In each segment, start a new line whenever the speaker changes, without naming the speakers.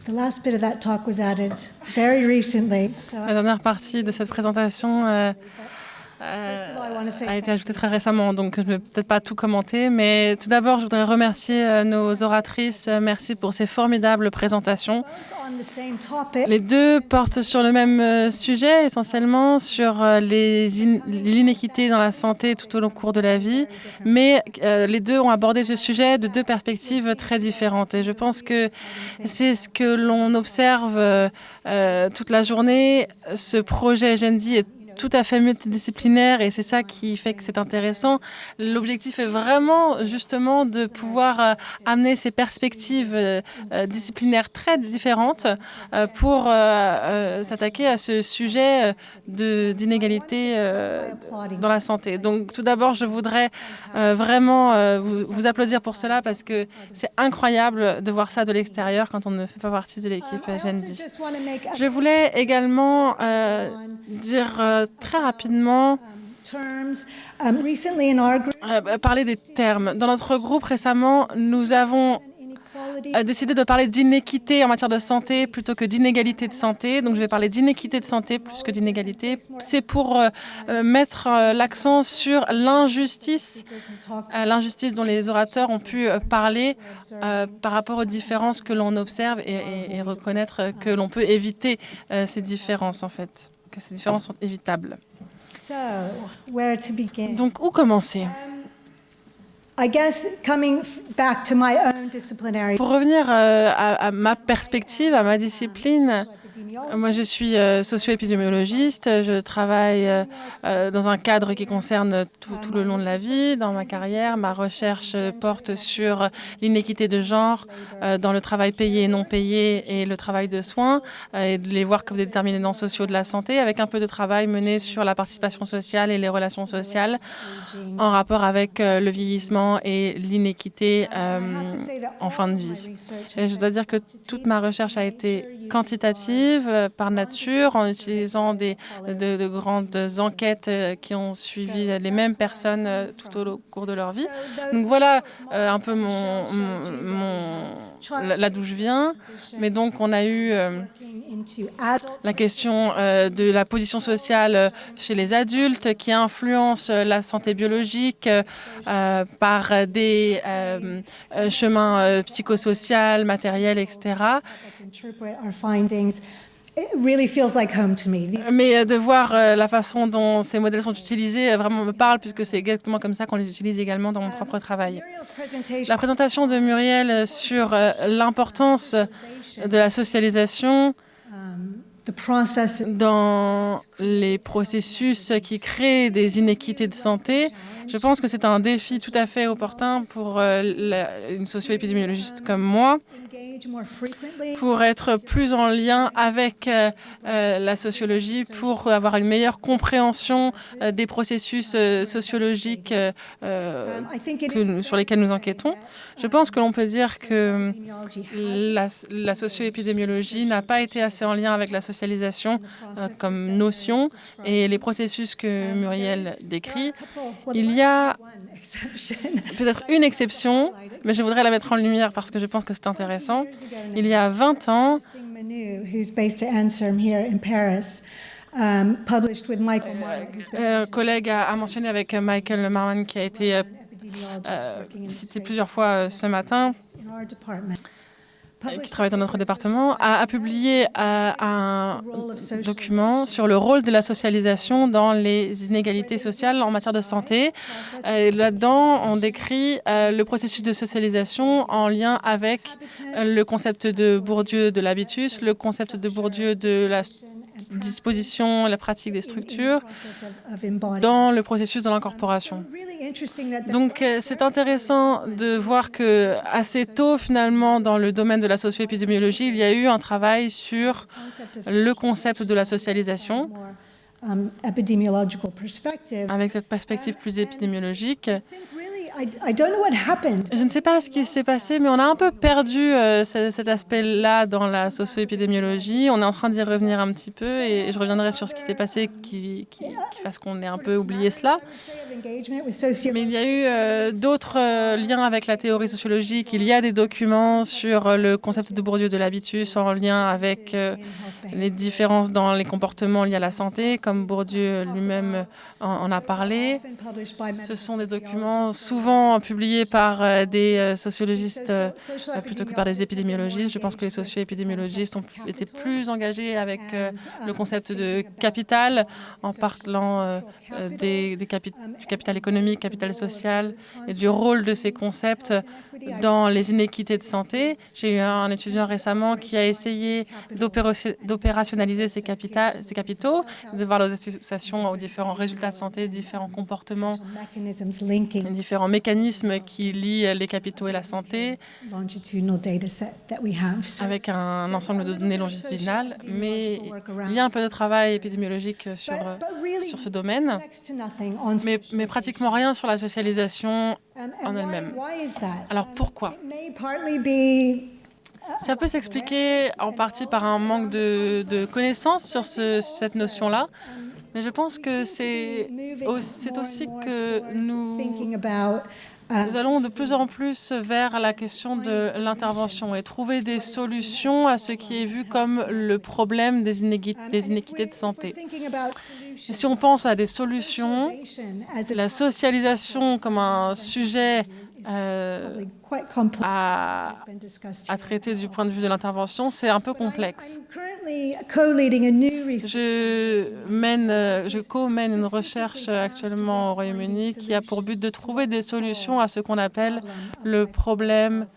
The last bit of that talk was added very recently.
La dernière partie de cette présentation a été ajoutée très récemment, donc je ne vais peut-être pas tout commenter, mais tout d'abord, je voudrais remercier nos oratrices. Merci pour ces formidables présentations. Les deux portent sur le même sujet, essentiellement sur l'inéquité dans la santé tout au cours de la vie, mais les deux ont abordé ce sujet de deux perspectives très différentes. Et je pense que c'est ce que l'on observe toute la journée. Ce projet Gendi est tout à fait multidisciplinaire et c'est ça qui fait que c'est intéressant. L'objectif est vraiment justement de pouvoir amener ces perspectives disciplinaires très différentes pour s'attaquer à ce sujet d'inégalité dans la santé. Donc tout d'abord, je voudrais vraiment vous applaudir pour cela parce que c'est incroyable de voir ça de l'extérieur quand on ne fait pas partie de l'équipe Gendi. Je voulais également dire très rapidement parler des termes. Dans notre groupe récemment, nous avons décidé de parler d'inéquité en matière de santé plutôt que d'inégalité de santé. Donc je vais parler d'inéquité de santé plus que d'inégalité. C'est pour mettre l'accent sur l'injustice dont les orateurs ont pu parler par rapport aux différences que l'on observe et reconnaître que l'on peut éviter ces différences en fait. Que ces différences sont évitables. Donc, où commencer? Pour revenir à ma perspective, à ma discipline, moi je suis socio-épidémiologiste, je travaille dans un cadre qui concerne tout le long de la vie. Dans ma carrière, ma recherche porte sur l'inéquité de genre dans le travail payé et non payé et le travail de soins, et de les voir comme des déterminants sociaux de la santé, avec un peu de travail mené sur la participation sociale et les relations sociales en rapport avec le vieillissement et l'inéquité en fin de vie. Et je dois dire que toute ma recherche a été quantitative par nature, en utilisant de grandes enquêtes qui ont suivi les mêmes personnes tout au cours de leur vie. Donc voilà un peu là d'où je viens. Mais donc on a eu la question de la position sociale chez les adultes qui influence la santé biologique par des chemins psychosociaux, matériels, etc. Mais de voir la façon dont ces modèles sont utilisés vraiment me parle, puisque c'est exactement comme ça qu'on les utilise également dans mon propre travail. La présentation de Muriel sur l'importance de la socialisation dans les processus qui créent des inéquités de santé, je pense que c'est un défi tout à fait opportun pour une socio-épidémiologiste comme moi, pour être plus en lien avec la sociologie, pour avoir une meilleure compréhension des processus sociologiques sur lesquels nous enquêtons. Je pense que l'on peut dire que la socio-épidémiologie n'a pas été assez en lien avec la socialisation comme notion et les processus que Muriel décrit. Il y a peut-être une exception, mais je voudrais la mettre en lumière parce que je pense que c'est intéressant. Il y a 20 ans, un collègue a mentionné avec Michael Marwan, qui a été cité plusieurs fois ce matin, qui travaille dans notre département, a publié un document sur le rôle de la socialisation dans les inégalités sociales en matière de santé. Là-dedans, on décrit le processus de socialisation en lien avec le concept de Bourdieu de l'habitus, le concept de Bourdieu de la disposition, la pratique des structures dans le processus de l'incorporation. Donc c'est intéressant de voir que assez tôt finalement dans le domaine de la socio-épidémiologie, il y a eu un travail sur le concept de la socialisation avec cette perspective plus épidémiologique.
I don't know what happened.
Je ne sais pas ce qui s'est passé, mais on a un peu perdu cet aspect-là dans la socio-épidémiologie. On est en train d'y revenir un petit peu et je reviendrai sur ce qui s'est passé qui fasse qu'on ait un peu oublié cela. Mais il y a eu d'autres liens avec la théorie sociologique. Il y a des documents sur le concept de Bourdieu de l'habitus en lien avec les différences dans les comportements liés à la santé, comme Bourdieu lui-même en a parlé. Ce sont des documents souvent publiés par des sociologistes plutôt que par des épidémiologistes. Je pense que les socio-épidémiologistes ont été plus engagés avec le concept de capital, en parlant du capital économique, capital social et du rôle de ces concepts dans les inéquités de santé. J'ai eu un étudiant récemment qui a essayé d'opérationnaliser ces capitaux, de voir les associations aux différents résultats de santé, différents comportements, différents mécanismes qui lient les capitaux et la santé, avec un ensemble de données longitudinales. Mais il y a un peu de travail épidémiologique sur ce domaine, mais pratiquement rien sur la socialisation en elle-même. Alors pourquoi ? Ça peut s'expliquer en partie par un manque de connaissances sur cette notion-là, mais je pense que c'est aussi que nous allons de plus en plus vers la question de l'intervention et trouver des solutions à ce qui est vu comme le problème des inéquités de santé. Et si on pense à des solutions, la socialisation comme un sujet à traiter du point de vue de l'intervention, c'est un peu complexe. Je co-mène une recherche actuellement au Royaume-Uni qui a pour but de trouver des solutions à ce qu'on appelle le problème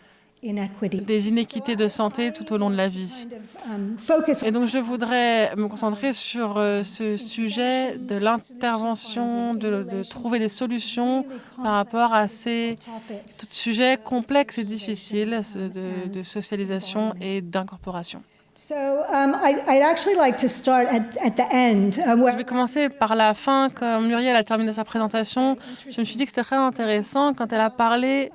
des inéquités de santé tout au long de la vie. Et donc je voudrais me concentrer sur ce sujet de l'intervention, de trouver des solutions par rapport à ces sujets complexes et difficiles de socialisation et d'incorporation. Je vais commencer par la fin. Comme Muriel a terminé sa présentation, je me suis dit que c'était très intéressant quand elle a parlé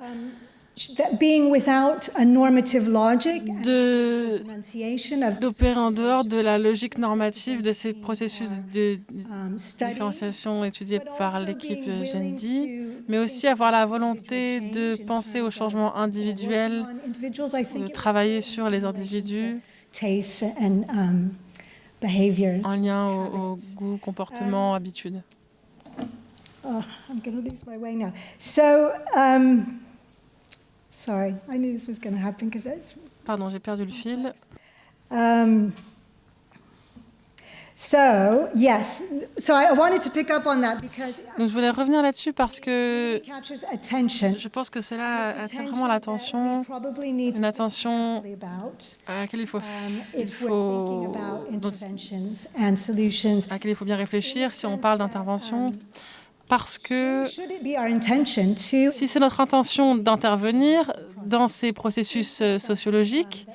d'opérer en dehors de la logique normative de ces processus de différenciation étudiés par l'équipe Gendi, mais aussi avoir la volonté de penser au changement individuel, de travailler sur les individus en lien au goût, comportement, habitude.
I'm going to lose my way now. Sorry, I knew this was going to happen because that's...
Pardon, j'ai perdu le fil.
I wanted to pick up on that because
Donc, je voulais revenir là-dessus parce que je pense que cela attire vraiment l'attention, une attention à laquelle il faut bien réfléchir si on parle d'intervention. Parce que si c'est notre intention d'intervenir dans ces processus sociologiques,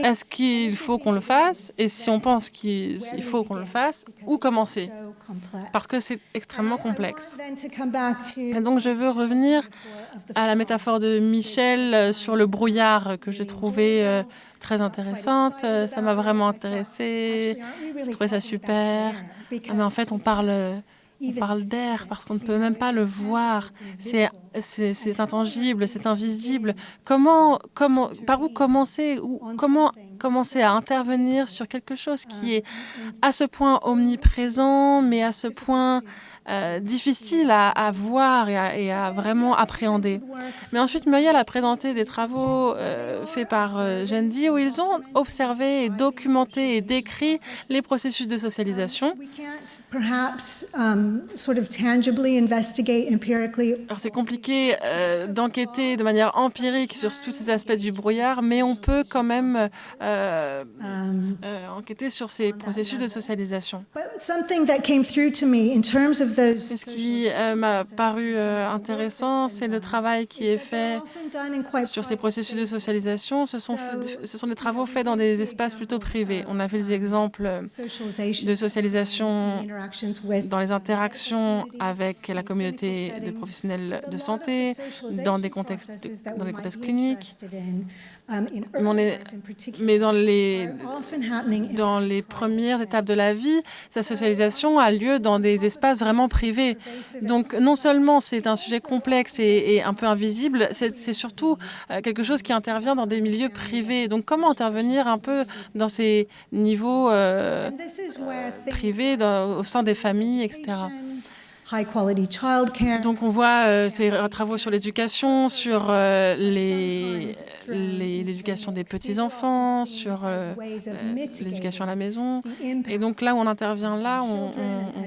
est-ce qu'il faut qu'on le fasse? Et si on pense qu'il faut qu'on le fasse, où commencer? Parce que c'est extrêmement complexe. Et donc je veux revenir à la métaphore de Michel sur le brouillard que j'ai trouvé très intéressante. Ça m'a vraiment intéressée. J'ai trouvé ça super. Mais en fait, on parle d'air parce qu'on ne peut même pas le voir. C'est intangible, c'est invisible. Par où commencer? Comment commencer à intervenir sur quelque chose qui est à ce point omniprésent, mais à ce point difficile à voir et à vraiment appréhender. Mais ensuite, Muriel a présenté des travaux faits par Gendi où ils ont observé et documenté et décrit les processus de socialisation. Alors c'est compliqué d'enquêter de manière empirique sur tous ces aspects du brouillard, mais on peut quand même enquêter sur ces processus de socialisation.
Something that came through to me in terms of
Ce qui m'a paru intéressant, c'est le travail qui est fait sur ces processus de socialisation. Ce sont des travaux faits dans des espaces plutôt privés. On a vu des exemples de socialisation dans les interactions avec la communauté de professionnels de santé, dans des contextes cliniques. Mais dans les premières étapes de la vie, sa socialisation a lieu dans des espaces vraiment privés. Donc non seulement c'est un sujet complexe et un peu invisible, c'est surtout quelque chose qui intervient dans des milieux privés. Donc comment intervenir un peu dans ces niveaux privés, au sein des familles, etc. Donc on voit ces travaux sur l'éducation, sur l'éducation des petits-enfants, sur l'éducation à la maison. Et donc là où on intervient, on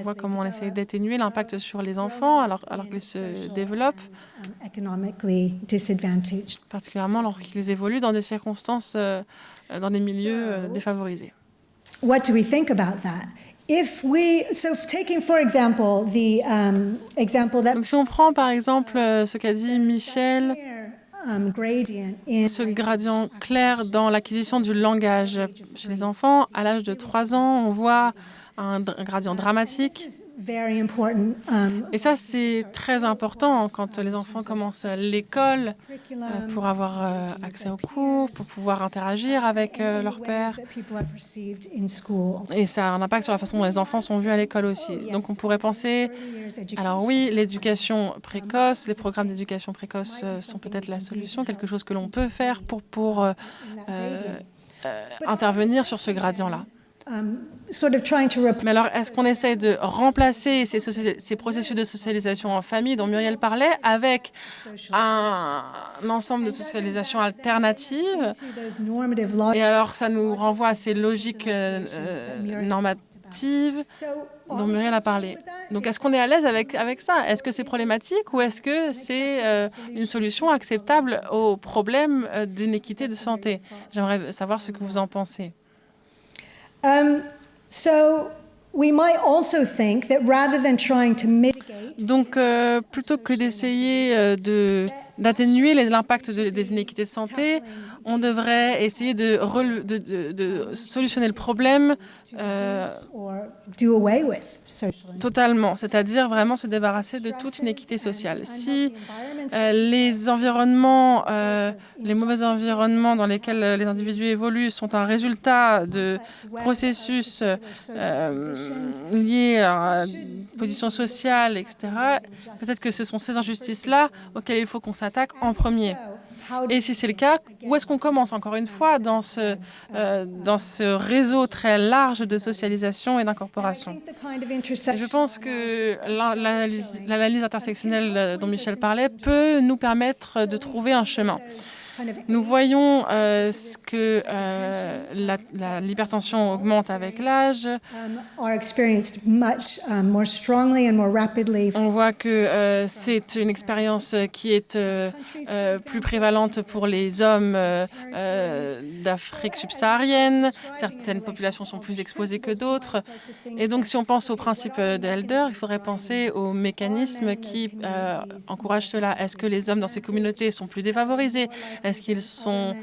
voit comment on essaie d'atténuer l'impact sur les enfants alors qu'ils se développent, particulièrement lorsqu'ils évoluent dans des circonstances, dans des milieux défavorisés.
What do we think about that? Taking for example the example that.
Donc si on prend par exemple ce qu'a dit Michel, ce gradient clair dans l'acquisition du langage chez les enfants, à l'âge de 3 ans, on voit un gradient dramatique. Et ça, c'est très important quand les enfants commencent l'école pour avoir accès aux cours, pour pouvoir interagir avec leur père. Et ça a un impact sur la façon dont les enfants sont vus à l'école aussi. Donc on pourrait penser, alors oui, l'éducation précoce, les programmes d'éducation précoce sont peut-être la solution, quelque chose que l'on peut faire pour intervenir sur ce gradient-là. Mais alors, est-ce qu'on essaie de remplacer ces processus de socialisation en famille dont Muriel parlait avec un ensemble de socialisation alternative? Et alors, ça nous renvoie à ces logiques normatives dont Muriel a parlé. Donc, est-ce qu'on est à l'aise avec ça? Est-ce que c'est problématique ou est-ce que c'est une solution acceptable au problème d'inéquité de santé? J'aimerais savoir ce que vous en pensez. Donc, plutôt que d'essayer d'atténuer l'impact des inéquités de santé, on devrait essayer de solutionner le problème totalement, c'est-à-dire vraiment se débarrasser de toute inéquité sociale. Si les environnements, les mauvais environnements dans lesquels les individus évoluent sont un résultat de processus liés à une position sociale, etc., peut-être que ce sont ces injustices-là auxquelles il faut qu'on s'attaque en premier. Et si c'est le cas, où est-ce qu'on commence, encore une fois, dans ce réseau très large de socialisation et d'incorporation? Je pense que l'analyse intersectionnelle dont Michel parlait peut nous permettre de trouver un chemin. Nous voyons que l'hypertension augmente avec l'âge. On voit que c'est une expérience qui est plus prévalente pour les hommes d'Afrique subsaharienne. Certaines populations sont plus exposées que d'autres. Et donc, si on pense au principe d'Elder, il faudrait penser aux mécanismes qui encouragent cela. Est-ce que les hommes dans ces communautés sont plus défavorisés? Est-ce qu'ils sont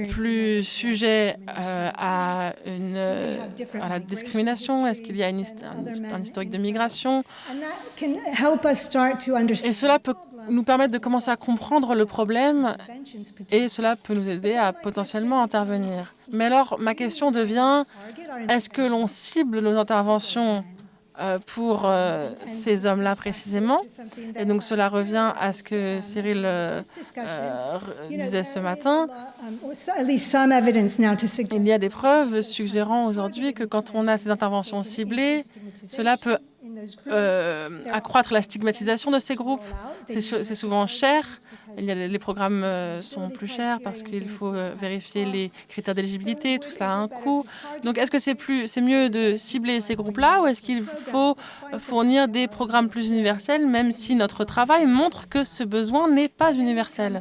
plus sujets à la discrimination? Est-ce qu'il y a un historique de migration? Et cela peut nous permettre de commencer à comprendre le problème et cela peut nous aider à potentiellement intervenir. Mais alors, ma question devient, est-ce que l'on cible nos interventions pour ces hommes-là précisément? Et donc cela revient à ce que Cyril disait ce matin. Il y a des preuves suggérant aujourd'hui que quand on a ces interventions ciblées, cela peut accroître la stigmatisation de ces groupes. C'est souvent cher. Les programmes sont plus chers parce qu'il faut vérifier les critères d'éligibilité. Tout cela a un coût. Donc, est-ce que c'est mieux de cibler ces groupes-là ou est-ce qu'il faut fournir des programmes plus universels, même si notre travail montre que ce besoin n'est pas universel?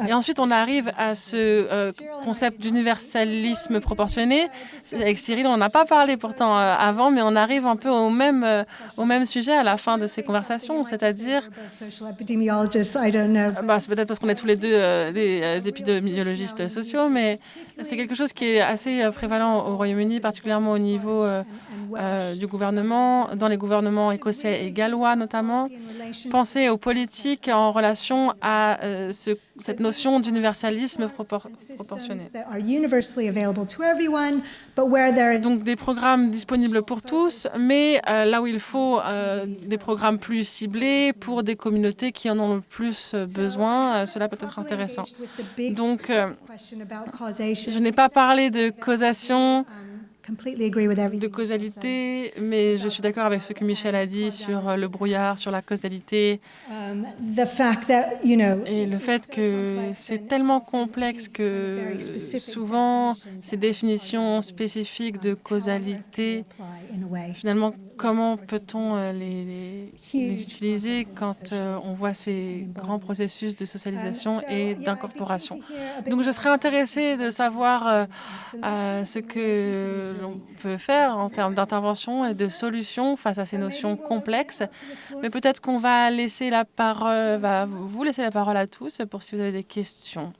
Et ensuite, on arrive à ce concept d'universalisme proportionné. Avec Cyril, on n'a pas parlé pourtant avant, mais on arrive un peu au même au même sujet à la fin de ces conversations, c'est-à-dire, c'est peut-être parce qu'on est tous les deux des épidémiologistes sociaux, mais c'est quelque chose qui est assez prévalent au Royaume-Uni, particulièrement au niveau du gouvernement, dans les gouvernements écossais et gallois notamment. Penser aux politiques en relation à cette notion d'universalisme proportionné. Donc des programmes disponibles pour tous, mais là où il faut des programmes plus ciblés pour des communautés qui en ont le plus besoin, cela peut être intéressant. Donc je n'ai pas parlé de causation, de causalité, mais je suis d'accord avec ce que Michel a dit sur le brouillard, sur la causalité. Et le fait que c'est tellement complexe que souvent ces définitions spécifiques de causalité, finalement, comment peut-on les utiliser quand on voit ces grands processus de socialisation et d'incorporation? Donc je serais intéressée de savoir ce que l'on peut faire en termes d'intervention et de solutions face à ces notions complexes. Mais peut-être qu'on va laisser la parole, vous laisser la parole à tous pour si vous avez des questions.